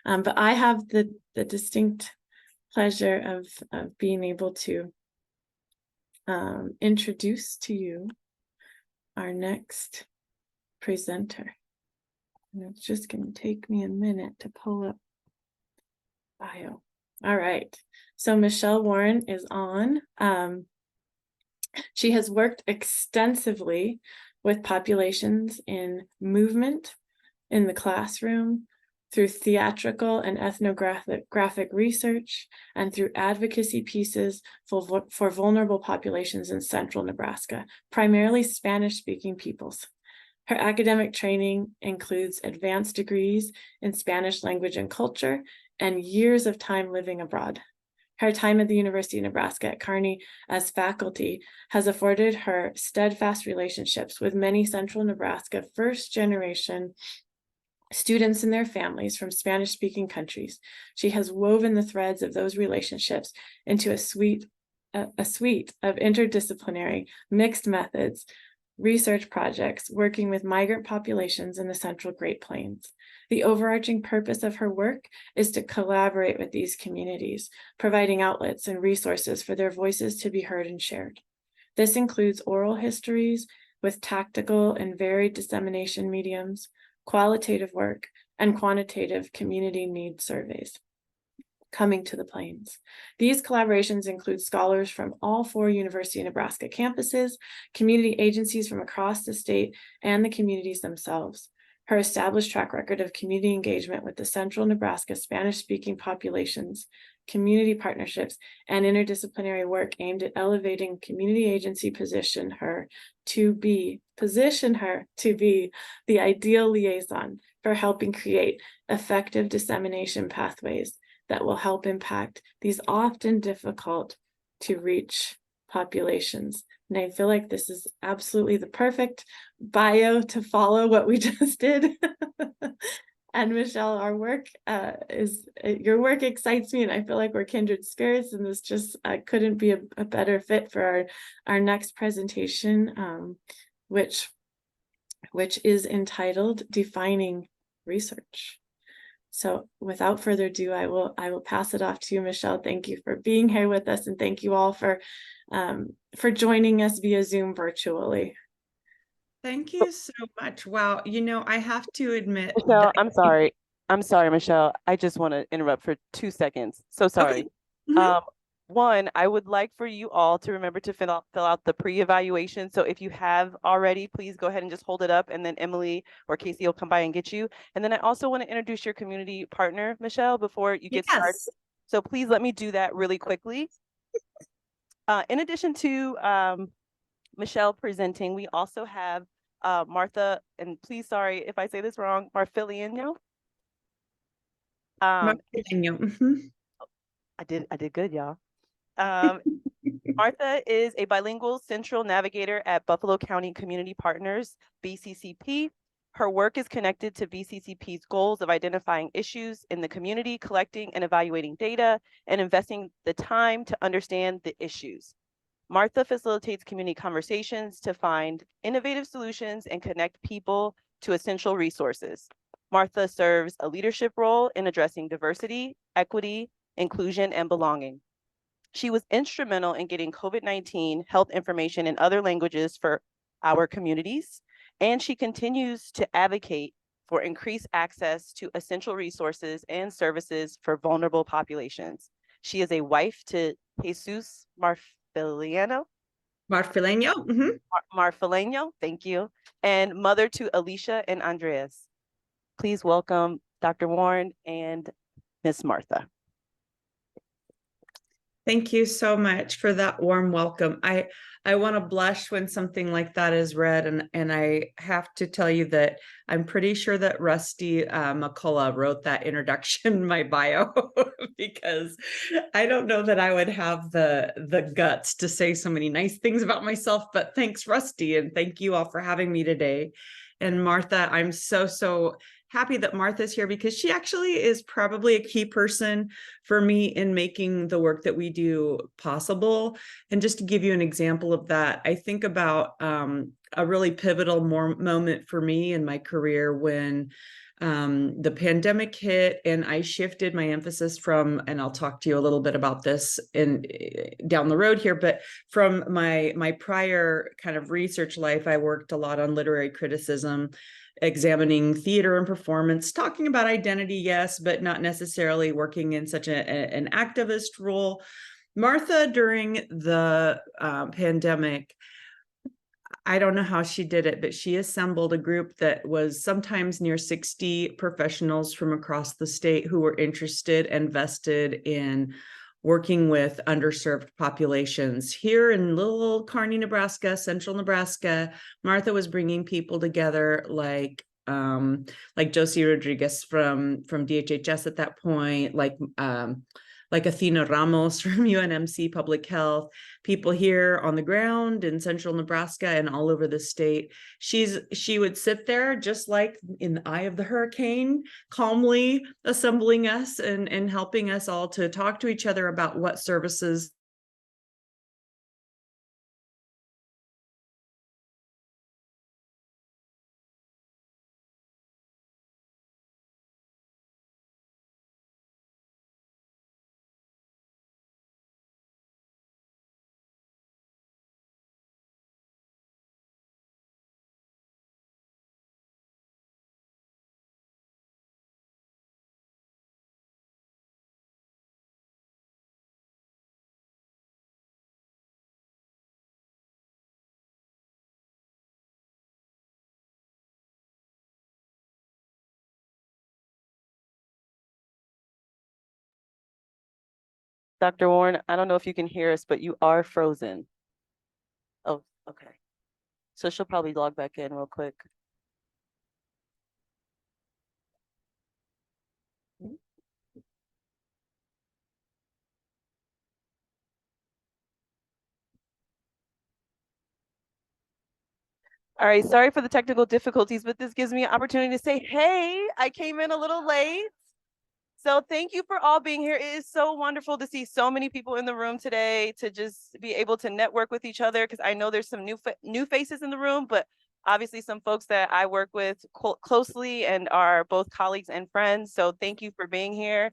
But I have the distinct pleasure of being able to introduce to you our next presenter. And it's just going to take me a minute to pull up bio. All right. So Michelle Warren is on. She has worked extensively with populations in movement, in the classroom, through theatrical and ethnographic research, and through advocacy pieces for vulnerable populations in central Nebraska, primarily Spanish-speaking peoples. Her academic training includes advanced degrees in Spanish language and culture and years of time living abroad. Her time at the University of Nebraska at Kearney as faculty has afforded her steadfast relationships with many central Nebraska first-generation students and their families from Spanish-speaking countries. She has woven the threads of those relationships into a suite of interdisciplinary mixed methods research projects working with migrant populations in the Central Great Plains. The overarching purpose of her work is to collaborate with these communities, providing outlets and resources for their voices to be heard and shared. This includes oral histories with tactical and varied dissemination mediums, qualitative work, and quantitative community need surveys. Coming to the Plains. These collaborations include scholars from all 4 University of Nebraska campuses, community agencies from across the state, and the communities themselves. Her established track record of community engagement with the central Nebraska Spanish-speaking populations, community partnerships, and interdisciplinary work aimed at elevating community agency position her to be the ideal liaison for helping create effective dissemination pathways that will help impact these often difficult to reach populations. And I feel like this is absolutely the perfect bio to follow what we just did. And Michelle, our work your work excites me, and I feel like we're kindred spirits, and this just couldn't be a better fit for our next presentation, which is entitled Defining Research. So without further ado, I will pass it off to you, Michelle. Thank you for being here with us, and thank you all for joining us via Zoom virtually. Thank you so much. Wow, I have to admit Michelle, that I'm sorry, Michelle. I just want to interrupt for 2 seconds. So sorry. Okay. Mhm. One, I would like for you all to remember to fill out the pre-evaluation. So if you have already, please go ahead and just hold it up, and then Emily or Casey will come by and get you. And then I also want to introduce your community partner, Michelle, before you get started. Yes. So please let me do that really quickly. In addition to Michelle presenting, we also have Martha, and please, sorry if I say this wrong, Marfiliano. Mhm. I did good, y'all. Martha is a bilingual central navigator at Buffalo County Community Partners, BCCP. Her work is connected to BCCP's goals of identifying issues in the community, collecting and evaluating data, and investing the time to understand the issues. Martha facilitates community conversations to find innovative solutions and connect people to essential resources. Martha serves a leadership role in addressing diversity, equity, inclusion, and belonging. She was instrumental in getting COVID-19 health information in other languages for our communities, and she continues to advocate for increased access to essential resources and services for vulnerable populations. She is a wife to Jesus Marfiliano. Marfileño. Mhm. Marfileño, thank you, and mother to Alicia and Andreas. Please welcome Dr. Warren and Miss Martha. Thank you so much for that warm welcome. I want to blush when something like that is read, and I have to tell you that I'm pretty sure that Rusty McCullough wrote that introduction in my bio because I don't know that I would have the guts to say so many nice things about myself, but thanks, Rusty, and thank you all for having me today. And Martha, I'm so happy that Martha's here because she actually is probably a key person for me in making the work that we do possible. And just to give you an example of that, I think about a really pivotal moment for me in my career when The pandemic hit and I shifted my emphasis from, and I'll talk to you a little bit about this down the road here, but from my prior kind of research life, I worked a lot on literary criticism, examining theater and performance, talking about identity, yes, but not necessarily working in such an activist role. Martha, during the pandemic, I don't know how she did it, but she assembled a group that was sometimes near 60 professionals from across the state who were interested and vested in working with underserved populations. Here in little old Kearney, Nebraska, central Nebraska, Martha was bringing people together like Josie Rodriguez from DHHS at that point, like Athena Ramos from UNMC Public Health, people here on the ground in central Nebraska and all over the state. She would sit there just like in the eye of the hurricane, calmly assembling us and helping us all to talk to each other about what services Dr. Warren, I don't know if you can hear us, but you are frozen. Oh, okay. So she'll probably log back in real quick. All right, sorry for the technical difficulties, but this gives me an opportunity to say, hey, I came in a little late. So thank you for all being here. It is so wonderful to see so many people in the room today, to just be able to network with each other, because I know there's some new faces in the room, but obviously some folks that I work with closely and are both colleagues and friends. So thank you for being here.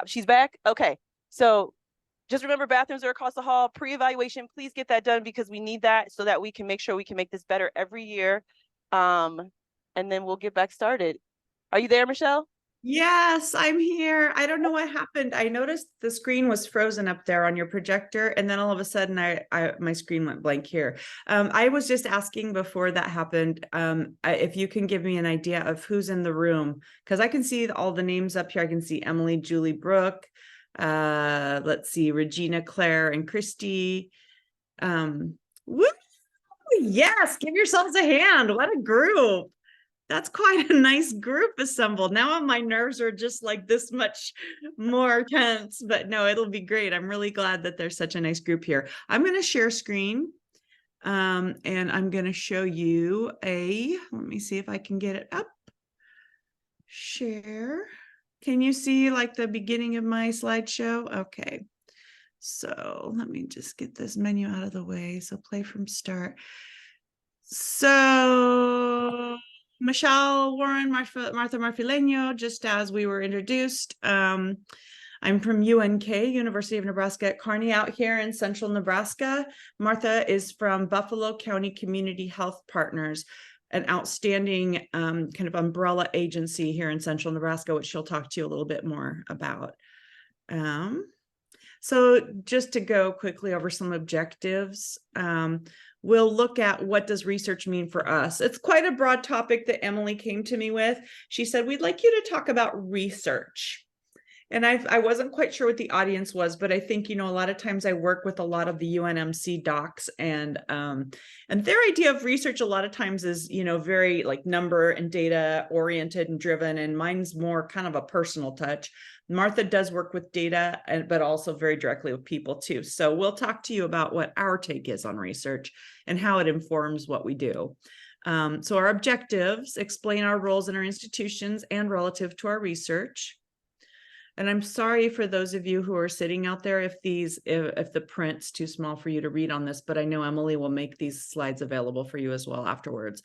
She's back. Okay. So just remember, bathrooms are across the hall. Pre-evaluation, please get that done, because we need that so that we can make sure we can make this better every year. And then we'll get back started. Are you there, Michelle? Yes, I'm here. I don't know what happened. I noticed the screen was frozen up there on your projector, and then all of a sudden my screen went blank here. I was just asking before that happened, if you can give me an idea of who's in the room, because I can see all the names up here. I can see Emily, Julie, Brooke, let's see, Regina, Claire, and Christy. Woo! Yes, give yourselves a hand. What a group. That's quite a nice group assembled. Now my nerves are just like this much more tense, but no, it'll be great. I'm really glad that there's such a nice group here. I'm going to share screen, and I'm going to show you let me see if I can get it up. Share. Can you see like the beginning of my slideshow? Okay. So let me just get this menu out of the way. So play from start. So Michelle Warren, Martha Marfileño, just as we were introduced. I'm from UNK, University of Nebraska at Kearney, out here in central Nebraska. Martha is from Buffalo County Community Health Partners, an outstanding kind of umbrella agency here in central Nebraska, which she'll talk to you a little bit more about. So just to go quickly over some objectives, we'll look at what does research mean for us. It's quite a broad topic that Emily came to me with. She said, we'd like you to talk about research. And I wasn't quite sure what the audience was, but I think, a lot of times I work with a lot of the UNMC docs, and their idea of research a lot of times is, very like number and data oriented and driven, and mine's more kind of a personal touch. Martha does work with data, but also very directly with people too. So we'll talk to you about what our take is on research and how it informs what we do. So our objectives: explain our roles in our institutions and relative to our research. And I'm sorry for those of you who are sitting out there if the print's too small for you to read on this, but I know Emily will make these slides available for you as well afterwards.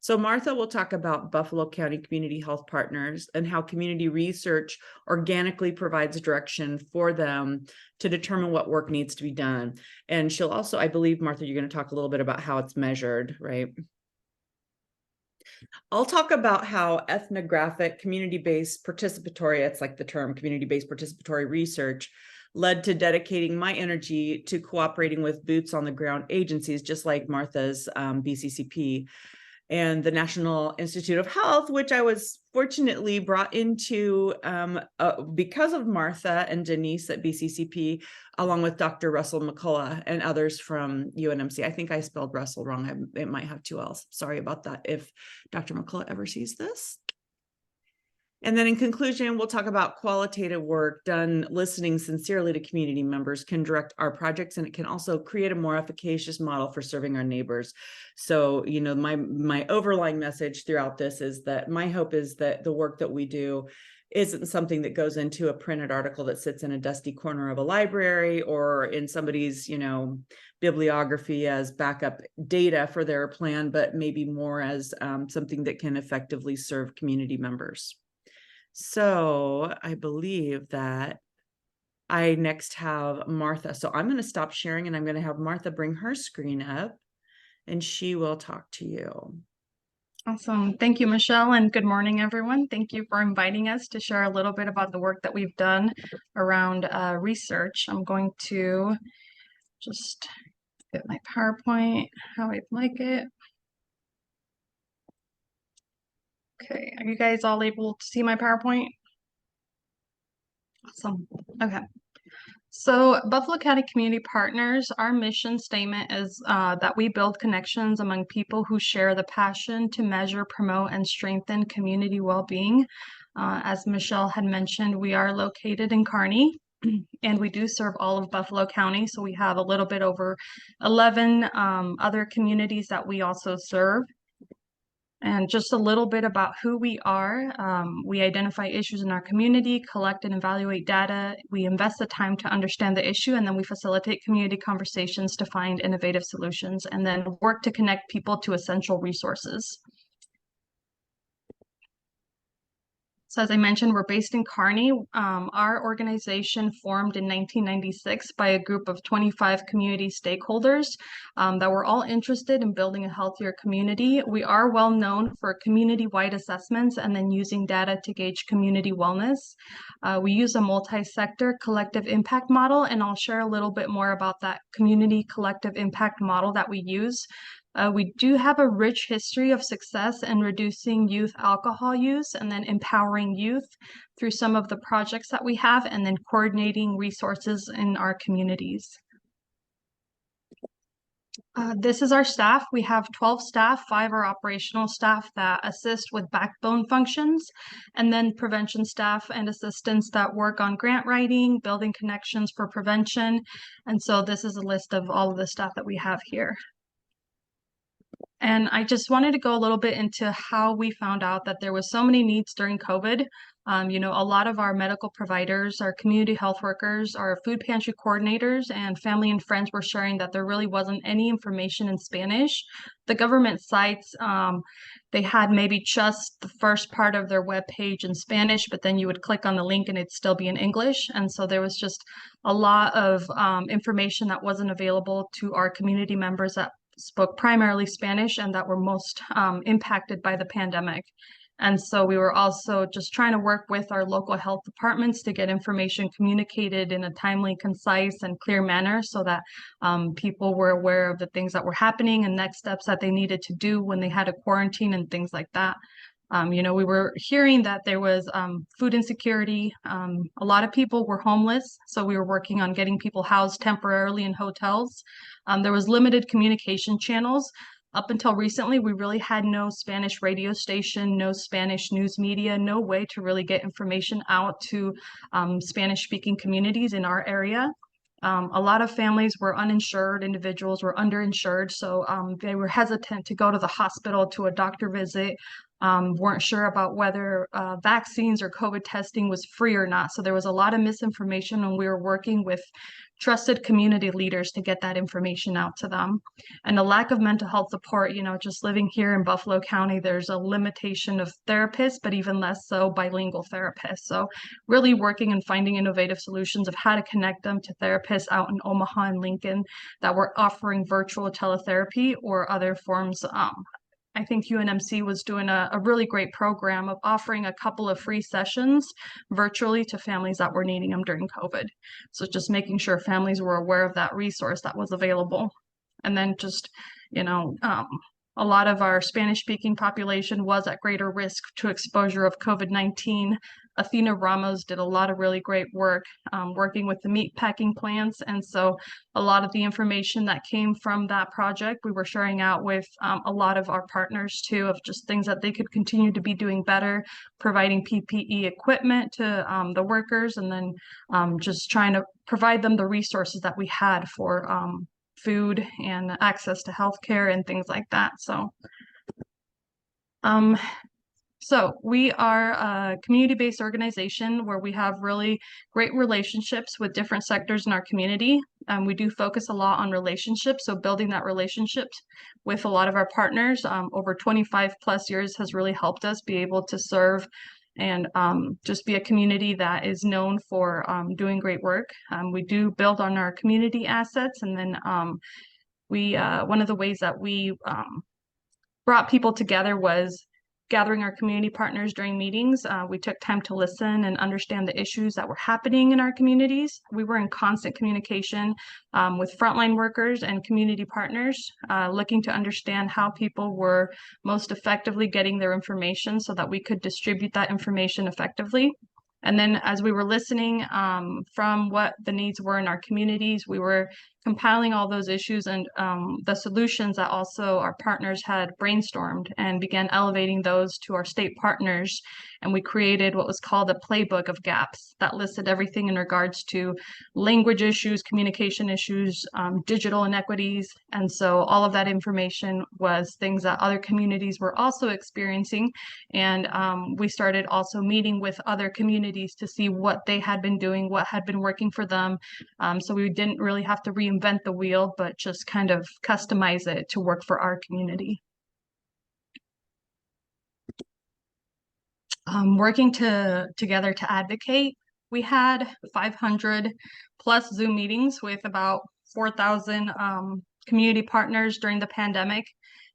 So Martha will talk about Buffalo County Community Health Partners and how community research organically provides direction for them to determine what work needs to be done. And she'll also, I believe, Martha, you're going to talk a little bit about how it's measured, right? I'll talk about how ethnographic, community-based participatory, it's like the term community-based participatory research, led to dedicating my energy to cooperating with boots on the ground agencies, just like Martha's BCCP and the National Institute of Health, which I was fortunately brought into because of Martha and Denise at BCCP, along with Dr. Russell McCullough and others from UNMC. I think I spelled Russell wrong. It might have two L's. Sorry about that if Dr. McCullough ever sees this. And then in conclusion, we'll talk about qualitative work done listening sincerely to community members can direct our projects, and it can also create a more efficacious model for serving our neighbors. So, you know, my overlying message throughout this is that my hope is that the work that we do isn't something that goes into a printed article that sits in a dusty corner of a library or in somebody's, you know, bibliography as backup data for their plan, but maybe more as something that can effectively serve community members. So I believe that I next have Martha. So I'm going to stop sharing and I'm going to have Martha bring her screen up and she will talk to you. Awesome. Thank you, Michelle, and good morning, everyone. Thank you for inviting us to share a little bit about the work that we've done around research. I'm going to just get my PowerPoint how I'd like it. Okay, are you guys all able to see my PowerPoint? Awesome. Okay. So Buffalo County Community Partners, our mission statement is that we build connections among people who share the passion to measure, promote, and strengthen community well-being. As Michelle had mentioned, we are located in Kearney, and we do serve all of Buffalo County. So we have a little bit over 11 other communities that we also serve. And just a little bit about who we are. We identify issues in our community, collect and evaluate data. We invest the time to understand the issue, and then we facilitate community conversations to find innovative solutions, and then work to connect people to essential resources. So as I mentioned, we're based in Kearney. Our organization formed in 1996 by a group of 25 community stakeholders that were all interested in building a healthier community. We are well known for community-wide assessments and then using data to gauge community wellness. We use a multi-sector collective impact model, and I'll share a little bit more about that community collective impact model that we use. We do have a rich history of success in reducing youth alcohol use and then empowering youth through some of the projects that we have, and then coordinating resources in our communities. This is our staff. We have 12 staff, 5 are operational staff that assist with backbone functions, and then prevention staff and assistants that work on grant writing, building connections for prevention. And so this is a list of all of the staff that we have here. And I just wanted to go a little bit into how we found out that there was so many needs during COVID. You know, a lot of our medical providers, our community health workers, our food pantry coordinators, and family and friends were sharing that there really wasn't any information in Spanish. The government sites, they had maybe just the first part of their webpage in Spanish, but then you would click on the link and it'd still be in English. And so there was just a lot of information that wasn't available to our community members that spoke primarily Spanish and that were most impacted by the pandemic. And so we were also just trying to work with our local health departments to get information communicated in a timely, concise, and clear manner so that people were aware of the things that were happening and next steps that they needed to do when they had a quarantine and things like that. You know, we were hearing that there was food insecurity. A lot of people were homeless, so we were working on getting people housed temporarily in hotels. There was limited communication channels. Up until recently, we really had no Spanish radio station, no Spanish news media, no way to really get information out to Spanish-speaking communities in our area. A lot of families were uninsured, individuals were underinsured, so they were hesitant to go to the hospital to a doctor visit. weren't sure about whether vaccines or COVID testing was free or not. So there was a lot of misinformation, and we were working with trusted community leaders to get that information out to them. And the lack of mental health support, just living here in Buffalo County, there's a limitation of therapists, but even less so bilingual therapists. So really working and finding innovative solutions of how to connect them to therapists out in Omaha and Lincoln that were offering virtual teletherapy or other forms. I think UNMC was doing a really great program of offering a couple of free sessions virtually to families that were needing them during COVID. So just making sure families were aware of that resource that was available. And then just, a lot of our Spanish-speaking population was at greater risk to exposure of COVID-19. Athena Ramos did a lot of really great work working with the meat packing plants. And so a lot of the information that came from that project, we were sharing out with a lot of our partners too, of just things that they could continue to be doing better, providing PPE equipment to the workers, and then just trying to provide them the resources that we had for food and access to healthcare and things like that. So we are a community-based organization where we have really great relationships with different sectors in our community. We do focus a lot on relationships, so building that relationships with a lot of our partners over 25 plus years has really helped us be able to serve and just be a community that is known for doing great work. We do build on our community assets, and then one of the ways that we brought people together was gathering our community partners during meetings. We took time to listen and understand the issues that were happening in our communities. We were in constant communication with frontline workers and community partners, looking to understand how people were most effectively getting their information so that we could distribute that information effectively. And then as we were listening from what the needs were in our communities, we were compiling all those issues and the solutions that also our partners had brainstormed, and began elevating those to our state partners. And we created what was called a playbook of gaps that listed everything in regards to language issues, communication issues, digital inequities. And so all of that information was things that other communities were also experiencing. And we started also meeting with other communities to see what they had been doing, what had been working for them. So we didn't really have to reinvent the wheel, but just kind of customize it to work for our community. Working together to advocate, we had 500 plus Zoom meetings with about 4,000 community partners during the pandemic.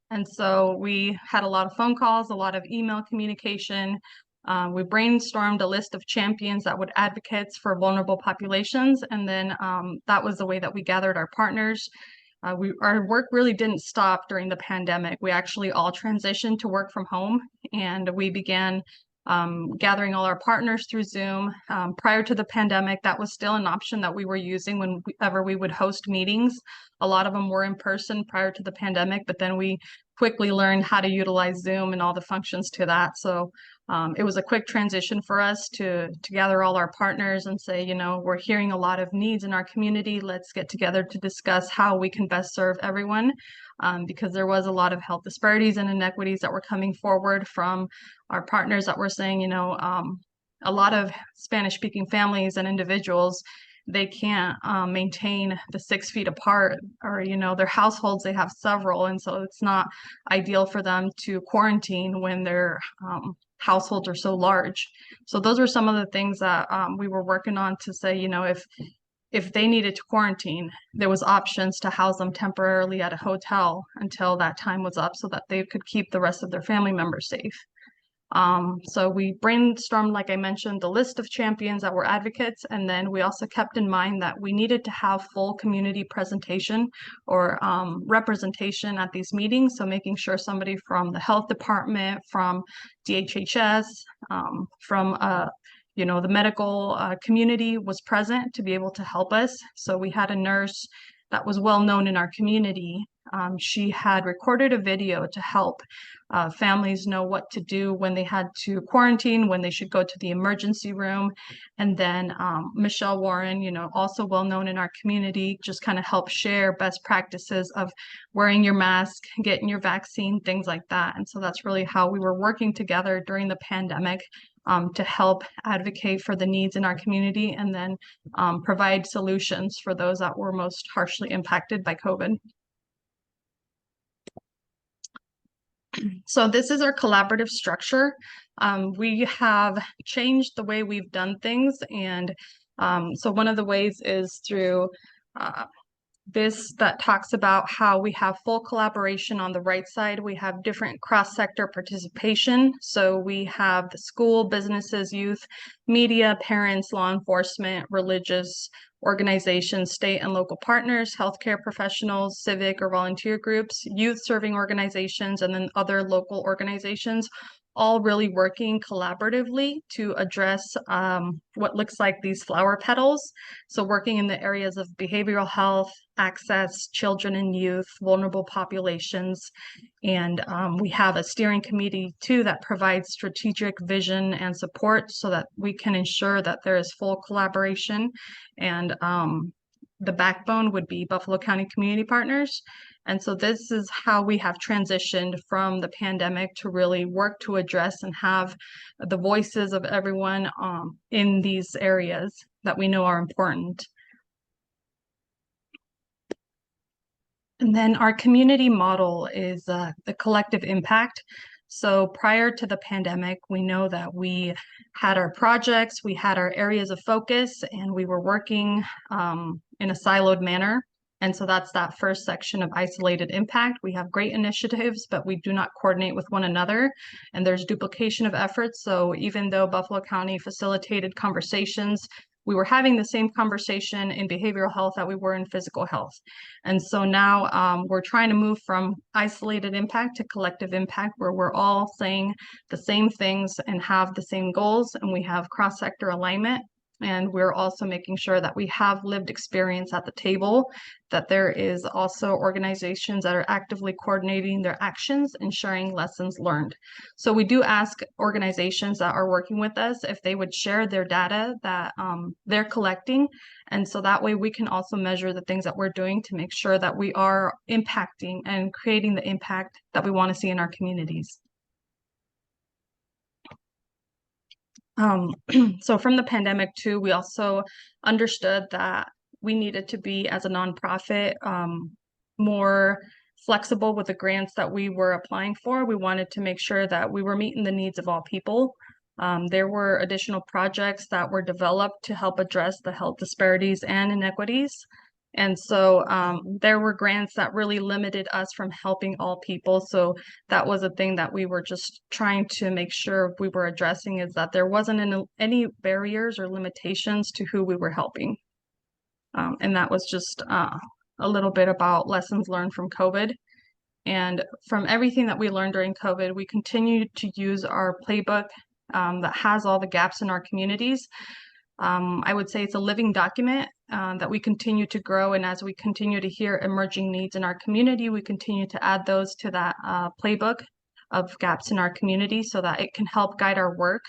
And so we had a lot of phone calls, a lot of email communication. We brainstormed a list of champions that would advocates for vulnerable populations. And then that was the way that we gathered our partners. Our work really didn't stop during the pandemic. We actually all transitioned to work from home, and we began gathering all our partners through Zoom. Prior to the pandemic, that was still an option that we were using whenever we would host meetings. A lot of them were in person prior to the pandemic, but then we quickly learned how to utilize Zoom and all the functions to that. So it was a quick transition for us to gather all our partners and say, we're hearing a lot of needs in our community. Let's get together to discuss how we can best serve everyone, because there was a lot of health disparities and inequities that were coming forward from our partners that were saying, a lot of Spanish-speaking families and individuals, they can't maintain the 6 feet apart, or their households, they have several, and so it's not ideal for them to quarantine when their households are so large. So those were some of the things that we were working on to say, if they needed to quarantine, there was options to house them temporarily at a hotel until that time was up, so that they could keep the rest of their family members safe. So we brainstormed, like I mentioned, the list of champions that were advocates, and then we also kept in mind that we needed to have full community presentation or representation at these meetings. So making sure somebody from the health department, from DHHS, from the medical community was present to be able to help us. So we had a nurse that was well known in our community She had recorded a video to help families know what to do when they had to quarantine, when they should go to the emergency room. And then Michelle Warren, also well known in our community, just kind of help share best practices of wearing your mask, getting your vaccine, things like that. And so that's really how we were working together during the pandemic to help advocate for the needs in our community and then provide solutions for those that were most harshly impacted by COVID. So this is our collaborative structure. We have changed the way we've done things. And so one of the ways is through this that talks about how we have full collaboration on the right side. We have different cross-sector participation. So we have the school, businesses, youth, media, parents, law enforcement, religious organizations, state and local partners, healthcare professionals, civic or volunteer groups, youth serving organizations, and then other local organizations, all really working collaboratively to address what looks like these flower petals. So working in the areas of behavioral health, access, children and youth, vulnerable populations. And we have a steering committee too that provides strategic vision and support so that we can ensure that there is full collaboration. And the backbone would be Buffalo County Community Partners. And so this is how we have transitioned from the pandemic to really work to address and have the voices of everyone in these areas that we know are important. And then our community model is the collective impact. So prior to the pandemic, we know that we had our projects, we had our areas of focus, and we were working in a siloed manner. And so that's that first section of isolated impact. We have great initiatives, but we do not coordinate with one another, and there's duplication of efforts. So even though Buffalo County facilitated conversations, we were having the same conversation in behavioral health that we were in physical health. And so now we're trying to move from isolated impact to collective impact, where we're all saying the same things and have the same goals, and we have cross-sector alignment. And we're also making sure that we have lived experience at the table, that there is also organizations that are actively coordinating their actions and sharing lessons learned. So we do ask organizations that are working with us if they would share their data that they're collecting. And so that way we can also measure the things that we're doing to make sure that we are impacting and creating the impact that we want to see in our communities. So from the pandemic too, we also understood that we needed to be, as a nonprofit, more flexible with the grants that we were applying for. We wanted to make sure that we were meeting the needs of all people. There were additional projects that were developed to help address the health disparities and inequities. And so there were grants that really limited us from helping all people. So that was a thing that we were just trying to make sure we were addressing, is that there wasn't any barriers or limitations to who we were helping. And that was just a little bit about lessons learned from COVID. And from everything that we learned during COVID, we continue to use our playbook that has all the gaps in our communities. I would say it's a living document that we continue to grow. And as we continue to hear emerging needs in our community, we continue to add those to that playbook of gaps in our community so that it can help guide our work.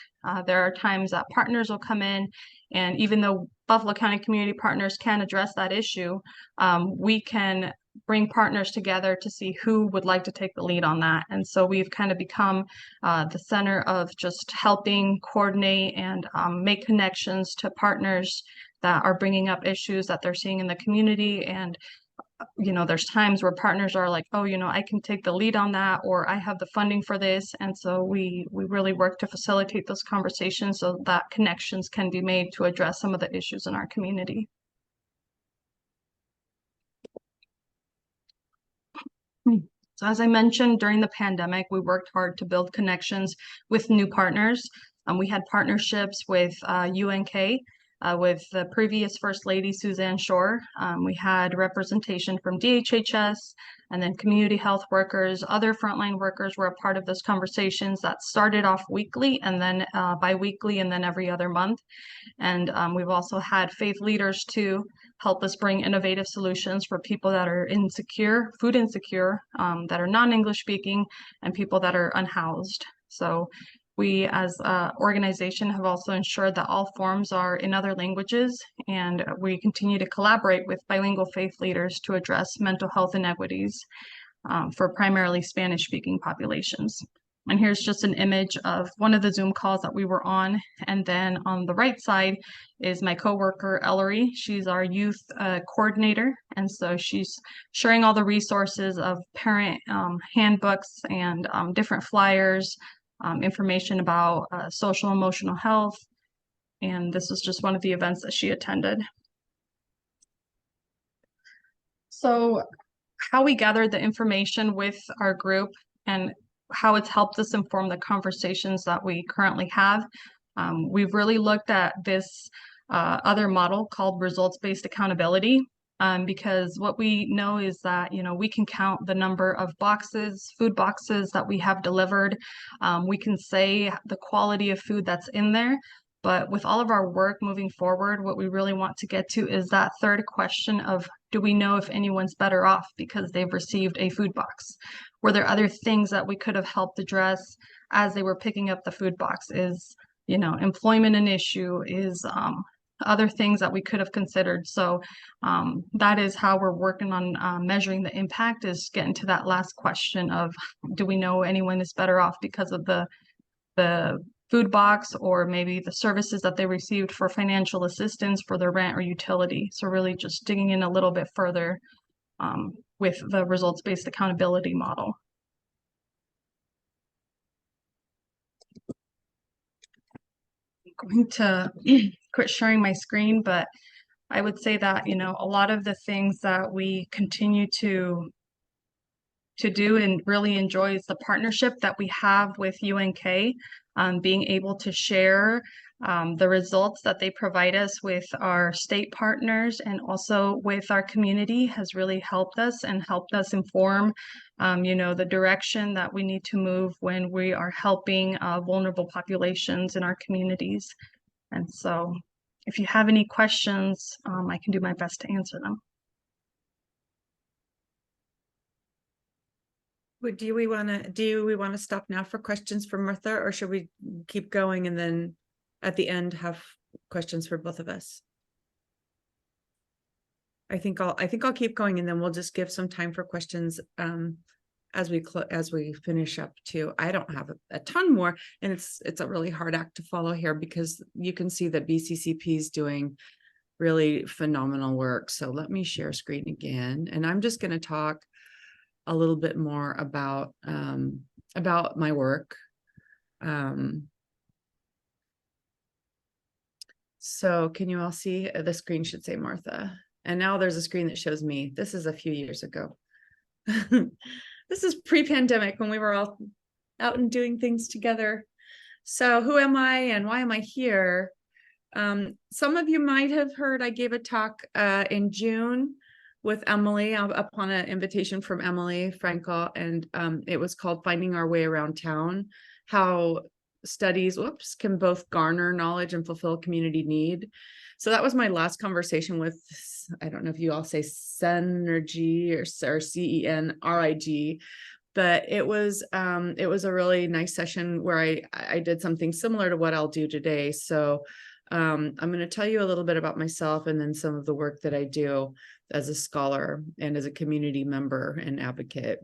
There are times that partners will come in, and even though Buffalo County Community Partners can address that issue, we can bring partners together to see who would like to take the lead on that. And so we've kind of become the center of just helping coordinate and make connections to partners that are bringing up issues that they're seeing in the community. And there's times where partners are like, oh, I can take the lead on that, or I have the funding for this. And so we really work to facilitate those conversations so that connections can be made to address some of the issues in our community. So as I mentioned, during the pandemic, we worked hard to build connections with new partners. We had partnerships with UNK, with the previous First Lady, Suzanne Shore. We had representation from DHHS, and then community health workers. Other frontline workers were a part of those conversations that started off weekly, and then bi-weekly, and then every other month. And we've also had faith leaders too help us bring innovative solutions for people that are insecure, food insecure, that are non-English speaking, and people that are unhoused. So we as an organization have also ensured that all forms are in other languages, and we continue to collaborate with bilingual faith leaders to address mental health inequities for primarily Spanish-speaking populations. And here's just an image of one of the Zoom calls that we were on. And then on the right side is my coworker, Ellery. She's our youth coordinator. And so she's sharing all the resources of parent handbooks and different flyers, information about social emotional health. And this was just one of the events that she attended. So how we gathered the information with our group and how it's helped us inform the conversations that we currently have. We've really looked at this other model called results-based accountability, because what we know is that, you know, we can count the number of boxes, food boxes that we have delivered. We can say the quality of food that's in there. But with all of our work moving forward, what we really want to get to is that third question of, do we know if anyone's better off because they've received a food box? Were there other things that we could have helped address as they were picking up the food box? Is, you know, employment an issue? Is other things that we could have considered? So that is how we're working on measuring the impact, is getting to that last question of, do we know anyone is better off because of the food box, or maybe the services that they received for financial assistance for their rent or utility? So really just digging in a little bit further with the results-based accountability model. I'm going to quit sharing my screen, but I would say that, you know, a lot of the things that we continue to do and really enjoy is the partnership that we have with UNK, being able to share the results that they provide us with our state partners and also with our community has really helped us and helped us inform, you know, the direction that we need to move when we are helping vulnerable populations in our communities. And so if you have any questions, I can do my best to answer them. Do we want to stop now for questions for Martha, or should we keep going and then at the end have questions for both of us? I think I'll keep going, and then we'll just give some time for questions as we finish up too. I don't have a ton more, and it's a really hard act to follow here because you can see that BCCP is doing really phenomenal work. So let me share screen again, and I'm just going to talk a little bit more about my work. So can you all see? The screen should say Martha. And now there's a screen that shows me. This is a few years ago. This is pre-pandemic when we were all out and doing things together. So who am I and why am I here? Some of you might have heard I gave a talk in June with Emily upon an invitation from Emily Frankel, and it was called Finding Our Way Around Town, how studies can both garner knowledge and fulfill community need. So that was my last conversation with, I don't know if you all say Cenergy or CENRIG, but it was a really nice session where I did something similar to what I'll do today. So I'm going to tell you a little bit about myself and then some of the work that I do as a scholar and as a community member and advocate.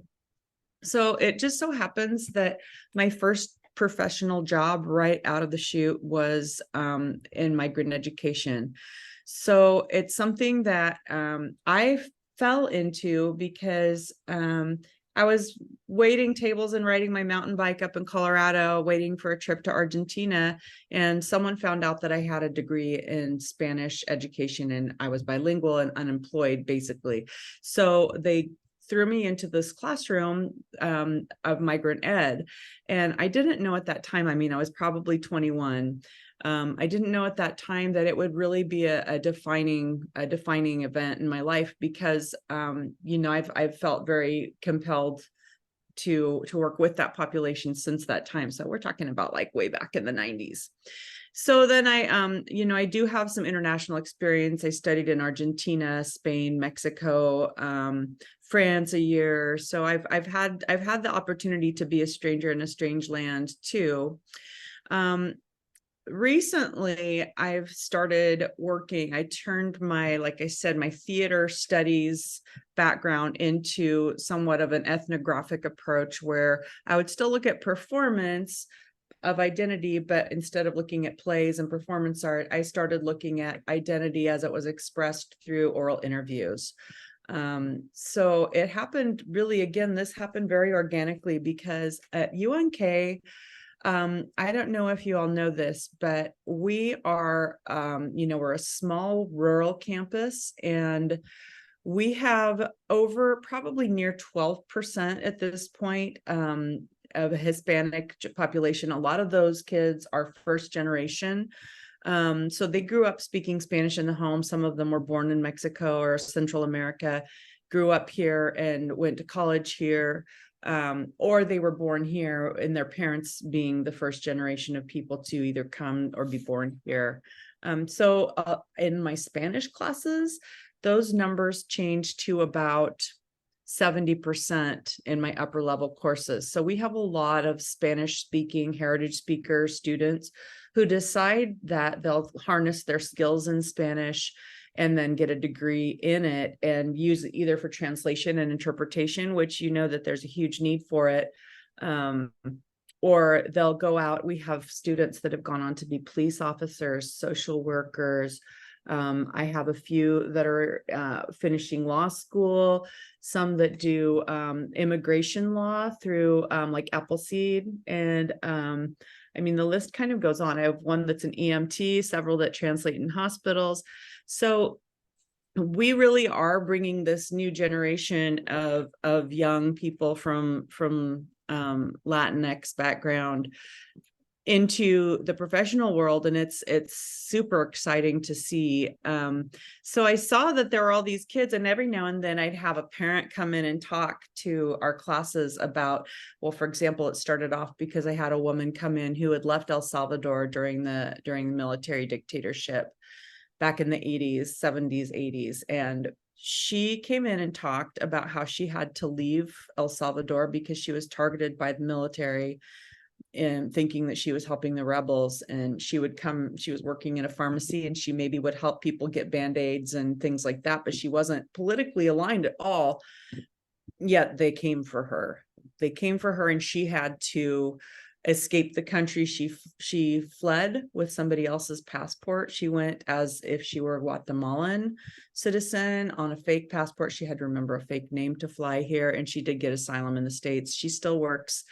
So it just so happens that my first professional job right out of the chute was in migrant education. So it's something that I fell into because I was waiting tables and riding my mountain bike up in Colorado, waiting for a trip to Argentina. And someone found out that I had a degree in Spanish education and I was bilingual and unemployed, basically. So they threw me into this classroom of migrant ed. And I didn't know at that time, I mean, I was probably 21. I didn't know at that time that it would really be a defining event in my life because, you know, I've felt very compelled to work with that population since that time. So we're talking about like way back in the 90s. So then I do have some international experience. I studied in Argentina, Spain, Mexico, France a year. So I've had the opportunity to be a stranger in a strange land too. Recently I've started working. I turned my, like I said, my theater studies background into somewhat of an ethnographic approach, where I would still look at performance of identity, but instead of looking at plays and performance art, I started looking at identity as it was expressed through oral interviews. So it happened really, again, this happened very organically, because at UNK, I don't know if you all know this, but we are, we're a small rural campus, and we have over probably near 12% at this point of a Hispanic population. A lot of those kids are first generation. So they grew up speaking Spanish in the home. Some of them were born in Mexico or Central America, grew up here and went to college here. Or they were born here, and their parents being the first generation of people to either come or be born here. So in my Spanish classes, those numbers changed to about 70% in my upper level courses. So we have a lot of Spanish speaking heritage speaker students who decide that they'll harness their skills in Spanish and then get a degree in it and use it either for translation and interpretation, which you know that there's a huge need for it. Or they'll go out. We have students that have gone on to be police officers, social workers. I have a few that are finishing law school, some that do immigration law through like Appleseed. And I mean, the list kind of goes on. I have one that's an EMT, several that translate in hospitals. So we really are bringing this new generation of young people from Latinx background into the professional world, and it's super exciting to see. So I saw that there were all these kids, and every now and then I'd have a parent come in and talk to our classes about, well, for example, it started off because I had a woman come in who had left El Salvador during the military dictatorship back in the 80s, 70s, 80s, and she came in and talked about how she had to leave El Salvador because she was targeted by the military and thinking that she was helping the rebels. And she was working in a pharmacy, and she maybe would help people get Band-Aids and things like that, but she wasn't politically aligned at all. Yet they came for her. And she had to escape the country. She fled with somebody else's passport. She went as if she were a Guatemalan citizen on a fake passport. She had to remember a fake name to fly here, and she did get asylum in the States. She still works.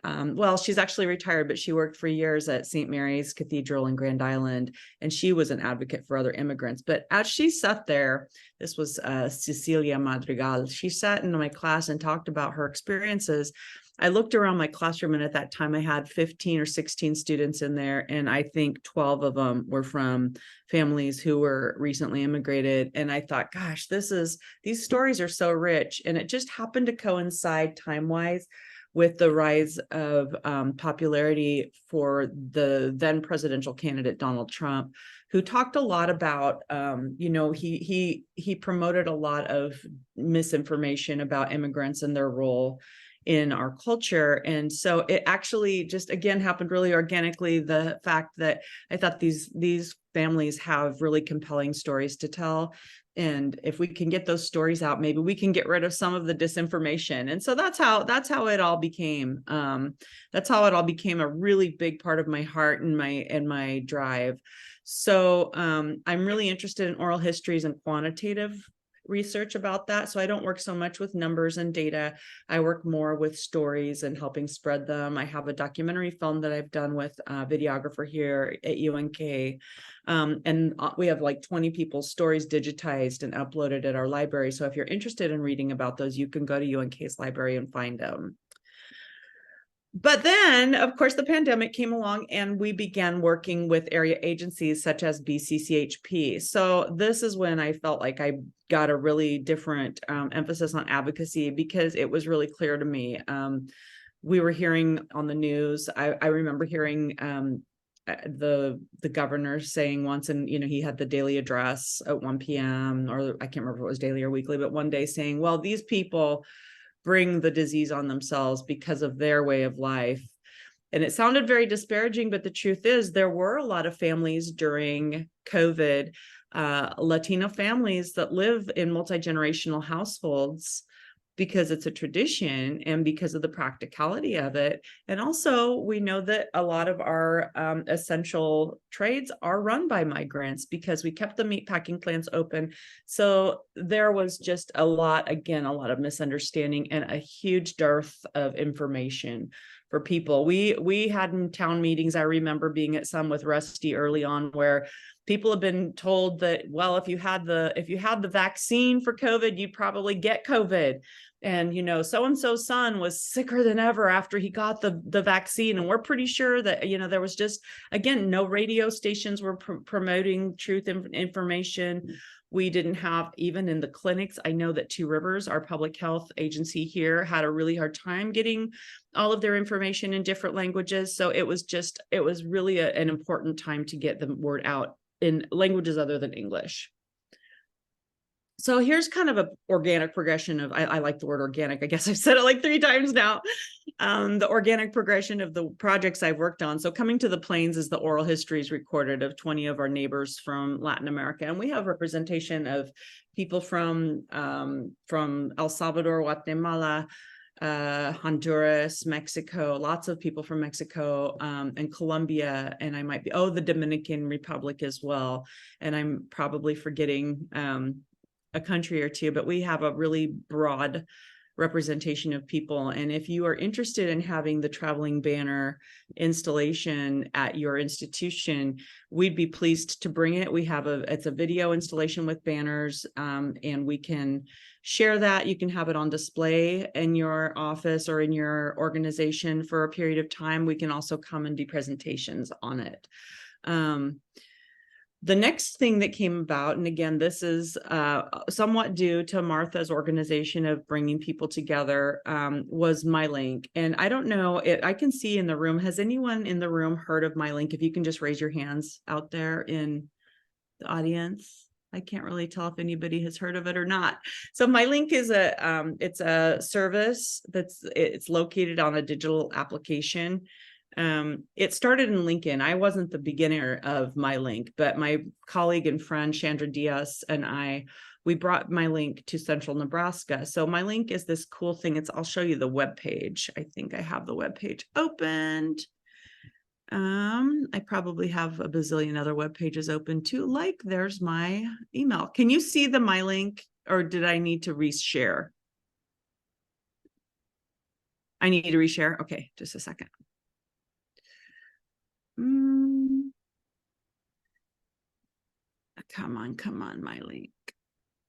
Well, she's actually retired, but she worked for years at St. Mary's Cathedral in Grand Island, and she was an advocate for other immigrants. But as she sat there, this was Cecilia Madrigal, she sat in my class and talked about her experiences. I looked around my classroom, and at that time I had 15 or 16 students in there, and I think 12 of them were from families who were recently immigrated. And I thought, gosh, these stories are so rich. And it just happened to coincide time-wise with the rise of popularity for the then presidential candidate Donald Trump, who talked a lot about, he promoted a lot of misinformation about immigrants and their role in our culture. And so it actually just, again, happened really organically. The fact that I thought these families have really compelling stories to tell. And if we can get those stories out, maybe we can get rid of some of the disinformation. And so that's how it all became. That's how it all became a really big part of my heart and my drive. So I'm really interested in oral histories and quantitative research about that. So I don't work so much with numbers and data. I work more with stories and helping spread them. I have a documentary film that I've done with a videographer here at UNK. And we have like 20 people's stories digitized and uploaded at our library. So if you're interested in reading about those, you can go to UNK's library and find them. But then, of course, the pandemic came along, and we began working with area agencies such as BCCHP. So this is when I felt like I got a really different emphasis on advocacy, because it was really clear to me. We were hearing on the news, I remember hearing the governor saying once, and he had the daily address at 1 p.m. or I can't remember if it was daily or weekly, but one day saying, well, these people bring the disease on themselves because of their way of life. And it sounded very disparaging, but the truth is there were a lot of families during COVID, Latino families that live in multi-generational households because it's a tradition and because of the practicality of it. And also we know that a lot of our essential trades are run by migrants because we kept the meatpacking plants open. So there was just a lot of misunderstanding and a huge dearth of information for people. We had in town meetings, I remember being at some with Rusty early on, where people have been told that, well, if you had the vaccine for COVID, you'd probably get COVID. And, so-and-so's son was sicker than ever after he got the vaccine. And we're pretty sure that, there was just, again, no radio stations were promoting truth information. We didn't have, even in the clinics, I know that Two Rivers, our public health agency here, had a really hard time getting all of their information in different languages. So it was really an important time to get the word out in languages other than English. So here's kind of an organic progression of, I like the word organic. I guess I've said it like 3 times now. The organic progression of the projects I've worked on. So Coming to the Plains is the oral histories recorded of 20 of our neighbors from Latin America. And we have representation of people from El Salvador, Guatemala, Honduras, Mexico, lots of people from Mexico, and Colombia, and the Dominican Republic as well. And I'm probably forgetting a country or two, but we have a really broad representation of people. And if you are interested in having the traveling banner installation at your institution, we'd be pleased to bring it. It's a video installation with banners, and we can share that. You can have it on display in your office or in your organization for a period of time. We can also come and do presentations on it. The next thing that came about, and again, this is somewhat due to Martha's organization of bringing people together, was MyLink. And I don't know, I can see in the room, has anyone in the room heard of MyLink? If you can just raise your hands out there in the audience. I can't really tell if anybody has heard of it or not. So MyLink is it's a service it's located on a digital application. It started in Lincoln. I wasn't the beginner of MyLink, but my colleague and friend Chandra Diaz and we brought MyLink to Central Nebraska. So MyLink is this cool thing. I'll show you the web page. I think I have the web page opened. I probably have a bazillion other web pages open too. Like there's my email. Can you see the MyLink, or did I need to reshare? I need to reshare. Okay, just a second. Come on, MyLink.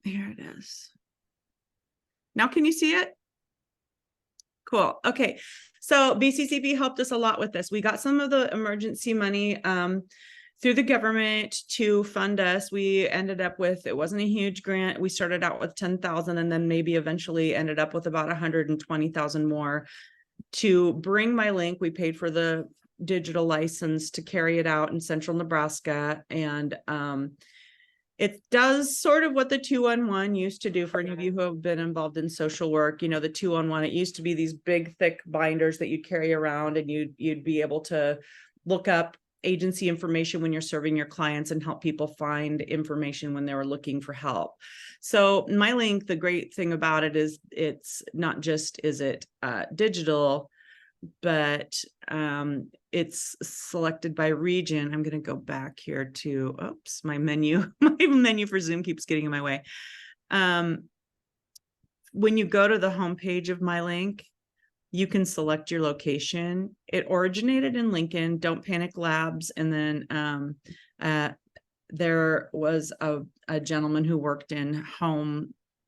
Here it is. Now, can you see it? Cool. Okay. So BCCP helped us a lot with this. We got some of the emergency money through the government to fund us. We ended up with, it wasn't a huge grant. We started out with 10,000 and then maybe eventually ended up with about 120,000 more to bring MyLink. We paid for the digital license to carry it out in Central Nebraska. And it does sort of what the 211 used to do for any of you who have been involved in social work. The 211, it used to be these big, thick binders that you'd carry around, and you'd be able to look up agency information when you're serving your clients and help people find information when they were looking for help. So MyLink, the great thing about it is it's not just, digital, but it's selected by region. I'm going to go back here to, my menu for Zoom keeps getting in my way. When you go to the homepage of MyLink, you can select your location. It originated in Lincoln, Don't Panic Labs. And then there was a gentleman who worked in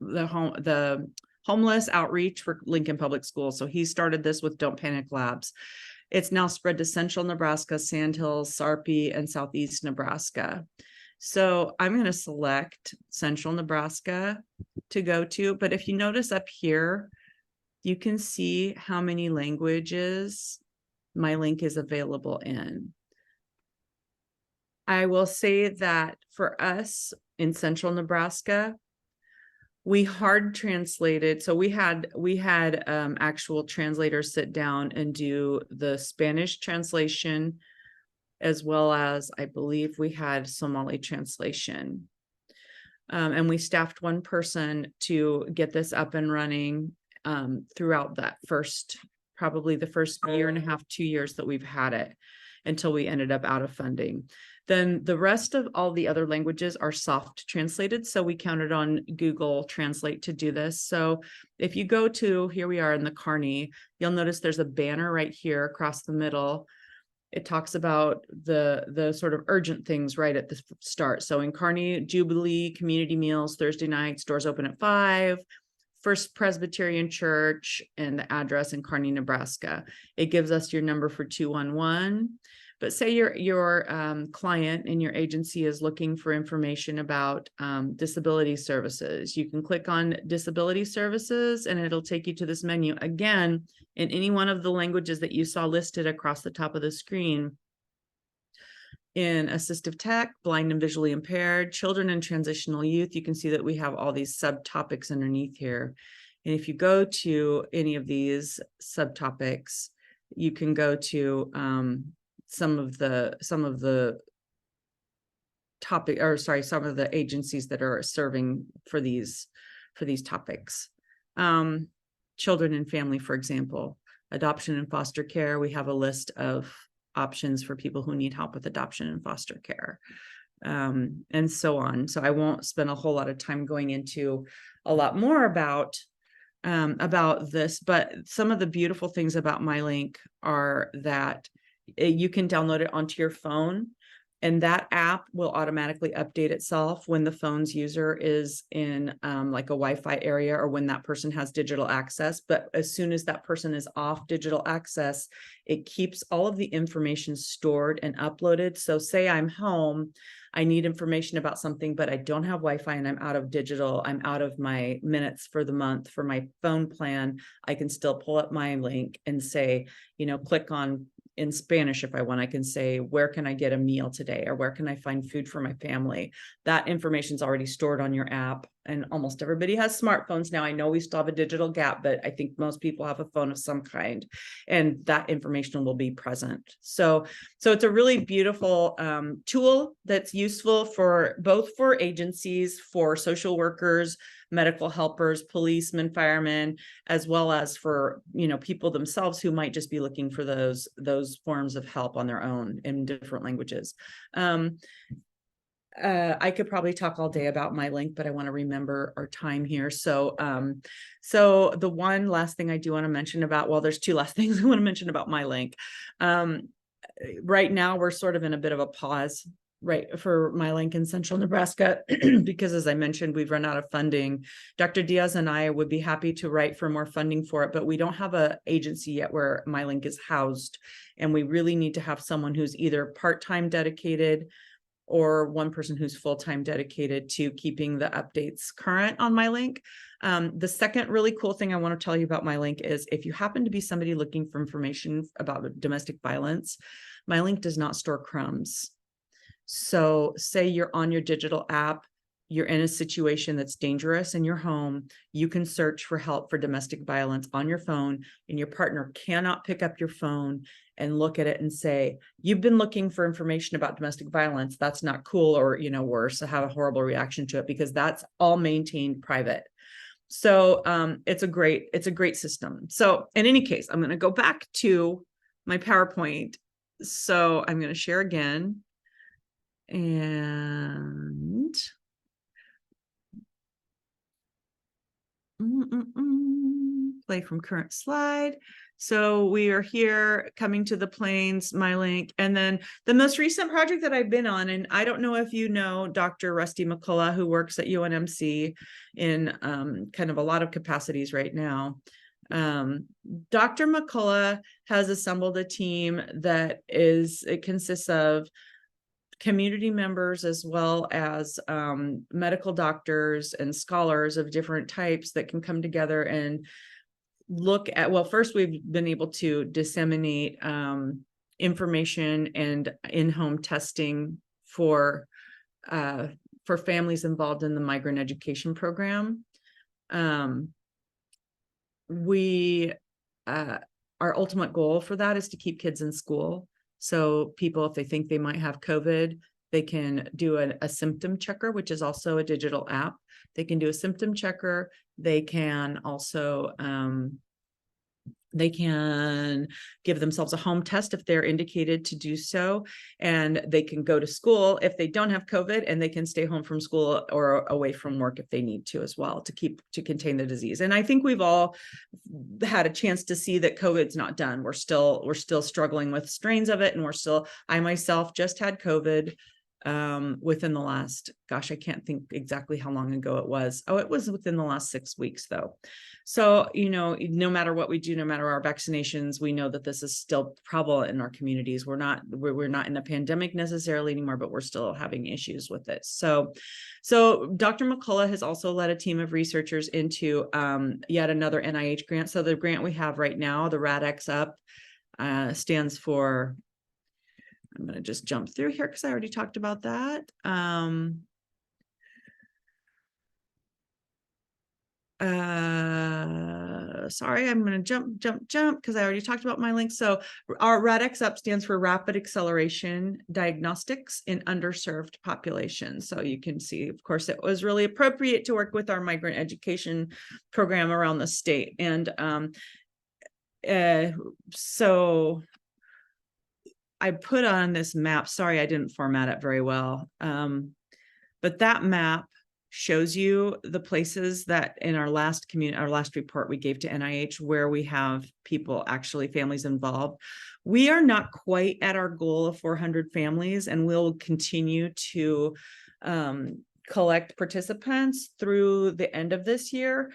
the homeless outreach for Lincoln Public Schools. So he started this with Don't Panic Labs. It's now spread to Central Nebraska, Sandhills, Sarpy, and Southeast Nebraska. So I'm going to select Central Nebraska to go to. But if you notice up here, you can see how many languages MyLink is available in. I will say that for us in central Nebraska, we hard translated. So we had actual translators sit down and do the Spanish translation, as well as I believe we had Somali translation. And we staffed one person to get this up and running throughout that probably the first year and a half, 2 years that we've had it, until we ended up out of funding. Then the rest of all the other languages are soft translated. So we counted on Google Translate to do this. So if you go to, here we are in the Kearney, you'll notice there's a banner right here across the middle. It talks about the sort of urgent things right at the start. So in Kearney, Jubilee community meals, Thursday nights, doors open at 5, First Presbyterian Church, and the address in Kearney, Nebraska. It gives us your number for 211. But say your client in your agency is looking for information about disability services. You can click on disability services and it'll take you to this menu. Again, in any one of the languages that you saw listed across the top of the screen. In assistive tech, blind and visually impaired, children and transitional youth, you can see that we have all these subtopics underneath here. And if you go to any of these subtopics, you can go to some of the agencies that are serving for these topics. Children and family, for example, adoption and foster care. We have a list of options for people who need help with adoption and foster care, and so on. So I won't spend a whole lot of time going into a lot more about this, but some of the beautiful things about MyLink are that you can download it onto your phone, and that app will automatically update itself when the phone's user is in like a Wi-Fi area, or when that person has digital access. But as soon as that person is off digital access, it keeps all of the information stored and uploaded. So say I'm home, I need information about something, but I don't have Wi-Fi and I'm out of digital, I'm out of my minutes for the month for my phone plan, I can still pull up MyLink and say, click on, in Spanish, if I want, I can say, where can I get a meal today? Or where can I find food for my family? That information is already stored on your app. And almost everybody has smartphones now. I know we still have a digital gap, but I think most people have a phone of some kind, and that information will be present. So it's a really beautiful tool that's useful for both for agencies, for social workers, medical helpers, policemen, firemen, as well as for people themselves who might just be looking for those forms of help on their own in different languages. I could probably talk all day about MyLink, but I want to remember our time here. So the one last thing I do want to mention about, well, there's two last things I want to mention about MyLink. Right now, we're sort of in a bit of a pause, right, for MyLink in central Nebraska, because as I mentioned, we've run out of funding. Dr. Diaz and I would be happy to write for more funding for it, but we don't have an agency yet where MyLink is housed. And we really need to have someone who's either part-time dedicated or one person who's full-time dedicated to keeping the updates current on MyLink. The second really cool thing I want to tell you about MyLink is if you happen to be somebody looking for information about domestic violence, MyLink does not store crumbs. So say you're on your digital app, you're in a situation that's dangerous in your home, you can search for help for domestic violence on your phone, and your partner cannot pick up your phone and look at it and say, you've been looking for information about domestic violence, that's not cool, or worse, have a horrible reaction to it, because that's all maintained private. So it's a great system. So in any case, I'm going to go back to my PowerPoint. So I'm going to share again. And play from current slide. So we are here coming to the Plains, MyLink, and then the most recent project that I've been on, and I don't know if you know Dr. Rusty McCullough, who works at UNMC in kind of a lot of capacities right now. Dr. McCullough has assembled a team that it consists of community members as well as medical doctors and scholars of different types that can come together and look at, well, first we've been able to disseminate information and in-home testing for families involved in the migrant education program. Our ultimate goal for that is to keep kids in school. So people, if they think they might have COVID, they can do a symptom checker, which is also a digital app. They can do a symptom checker. They can also, they can give themselves a home test if they're indicated to do so, and they can go to school if they don't have COVID, and they can stay home from school or away from work if they need to as well, to contain the disease. And I think we've all had a chance to see that COVID's not done. We're still struggling with strains of it, and I myself just had COVID within the last, gosh, I can't think exactly how long ago it was. Oh, it was within the last 6 weeks though. So, no matter what we do, no matter our vaccinations, we know that this is still prevalent in our communities. We're not in a pandemic necessarily anymore, but we're still having issues with it. So Dr. McCullough has also led a team of researchers into yet another NIH grant. So the grant we have right now, the RADx Up, stands for, I'm going to just jump through here because I already talked about that. Sorry, I'm going to jump because I already talked about my link. So our RADx Up stands for Rapid Acceleration Diagnostics in Underserved Populations. So you can see, of course, it was really appropriate to work with our migrant education program around the state. And so I put on this map. Sorry, I didn't format it very well. But that map shows you the places that in our last report we gave to NIH where we have people, actually families involved. We are not quite at our goal of 400 families, and we'll continue to collect participants through the end of this year.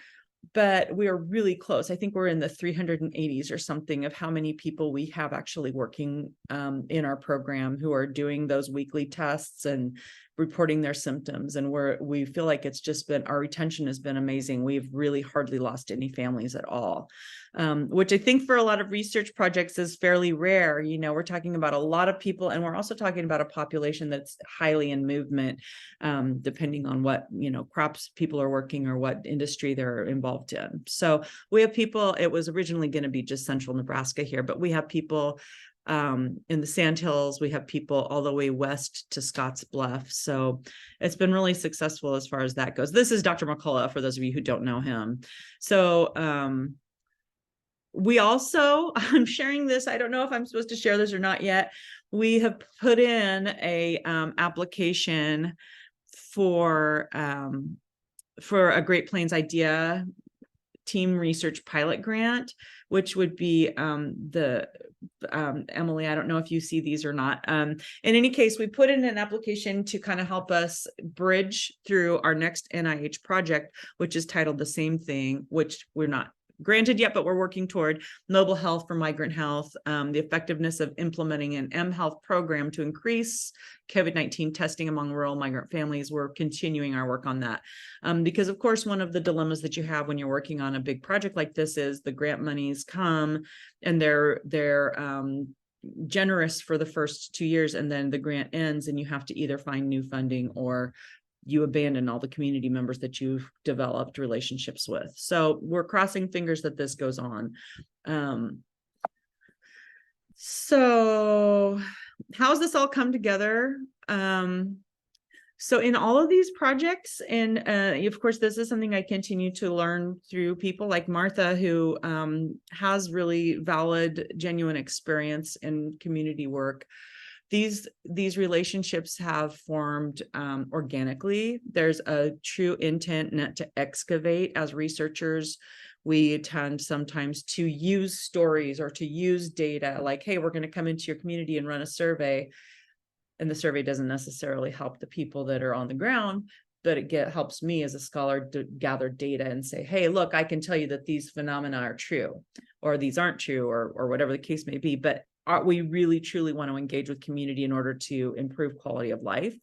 But we are really close. I think we're in the 380s or something of how many people we have actually working in our program who are doing those weekly tests and reporting their symptoms. And we feel like it's just been, our retention has been amazing. We've really hardly lost any families at all, which I think for a lot of research projects is fairly rare. We're talking about a lot of people, and we're also talking about a population that's highly in movement, depending on what, crops people are working or what industry they're involved in. So we have people, it was originally going to be just central Nebraska here, but we have people in the Sandhills. We have people all the way west to Scotts Bluff. So it's been really successful as far as that goes. This is Dr. McCullough, for those of you who don't know him. So we also, I'm sharing this, I don't know if I'm supposed to share this or not yet. We have put in a application for a Great Plains Idea Team Research Pilot Grant, which would be Emily, I don't know if you see these or not. In any case, we put in an application to kind of help us bridge through our next NIH project, which is titled the same thing, which we're not granted yet, but we're working toward mobile health for migrant health, the effectiveness of implementing an mHealth program to increase COVID-19 testing among rural migrant families. We're continuing our work on that because, of course, one of the dilemmas that you have when you're working on a big project like this is the grant monies come and they're generous for the first 2 years, and then the grant ends and you have to either find new funding or you abandon all the community members that you've developed relationships with. So we're crossing fingers that this goes on. So how's this all come together? So in all of these projects, and of course, this is something I continue to learn through people like Martha, who has really valid, genuine experience in community work. These relationships have formed organically. There's a true intent not to excavate. As researchers, we tend sometimes to use stories or to use data like, hey, we're going to come into your community and run a survey. And the survey doesn't necessarily help the people that are on the ground, but it helps me as a scholar to gather data and say, hey, look, I can tell you that these phenomena are true, or these aren't true, or whatever the case may be. But we really truly want to engage with community in order to improve quality of life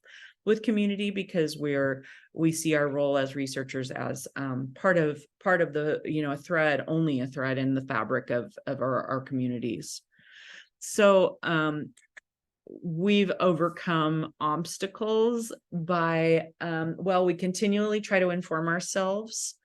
with community, because we see our role as researchers as part of the, a thread in the fabric of our communities. So we've overcome obstacles by, well, we continually try to inform ourselves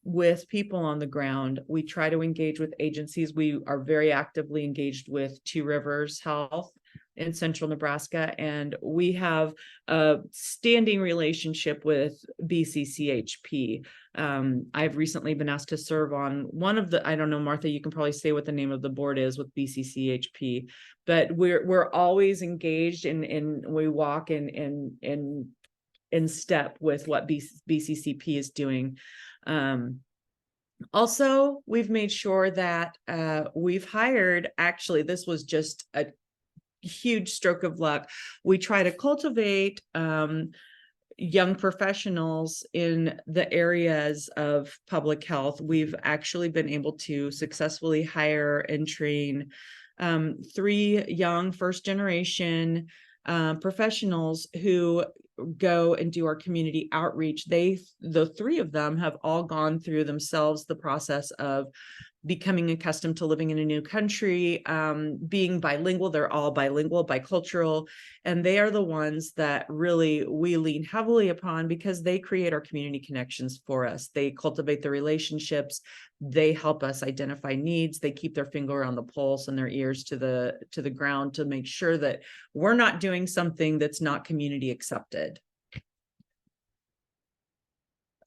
with people on the ground. We try to engage with agencies. We are very actively engaged with Two Rivers Health in central Nebraska, and we have a standing relationship with BCCHP. I've recently been asked to serve on one of the, I don't know, Martha, you can probably say what the name of the board is with BCCHP, but we're always engaged in we walk in step with what BCCP is doing. Also, we've made sure that we've hired, actually, this was just a huge stroke of luck. We try to cultivate young professionals in the areas of public health. We've actually been able to successfully hire and train 3 young first generation professionals who go and do our community outreach. The 3 of them have all gone through themselves the process of becoming accustomed to living in a new country, being bilingual. They're all bilingual, bicultural, and they are the ones that really we lean heavily upon because they create our community connections for us. They cultivate the relationships. They help us identify needs. They keep their finger on the pulse and their ears to the ground to make sure that we're not doing something that's not community accepted.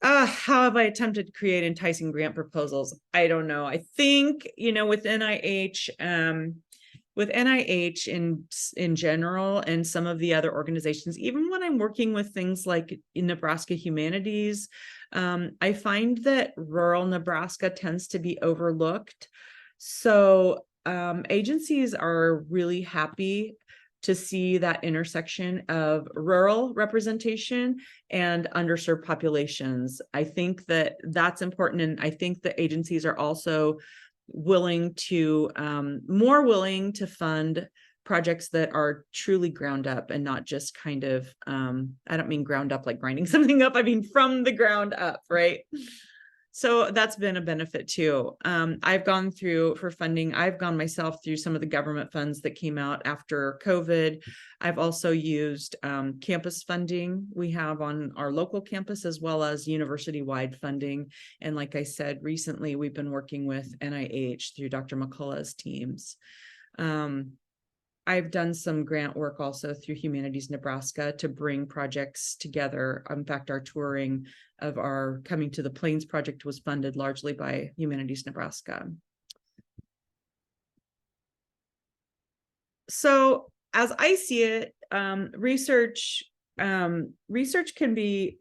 How have I attempted to create enticing grant proposals? I don't know. I think, with NIH, in general, and some of the other organizations, even when I'm working with things like in Nebraska Humanities, I find that rural Nebraska tends to be overlooked. So agencies are really happy to see that intersection of rural representation and underserved populations. I think that that's important. And I think the agencies are also more willing to fund projects that are truly ground up and not just kind of, I don't mean ground up like grinding something up. I mean, from the ground up, right? So that's been a benefit too. I've gone myself through some of the government funds that came out after COVID. I've also used campus funding we have on our local campus as well as university-wide funding. And like I said, recently we've been working with NIH through Dr. McCullough's teams. I've done some grant work also through Humanities Nebraska to bring projects together. In fact, our touring of our Coming to the Plains project was funded largely by Humanities Nebraska. So as I see it, research can be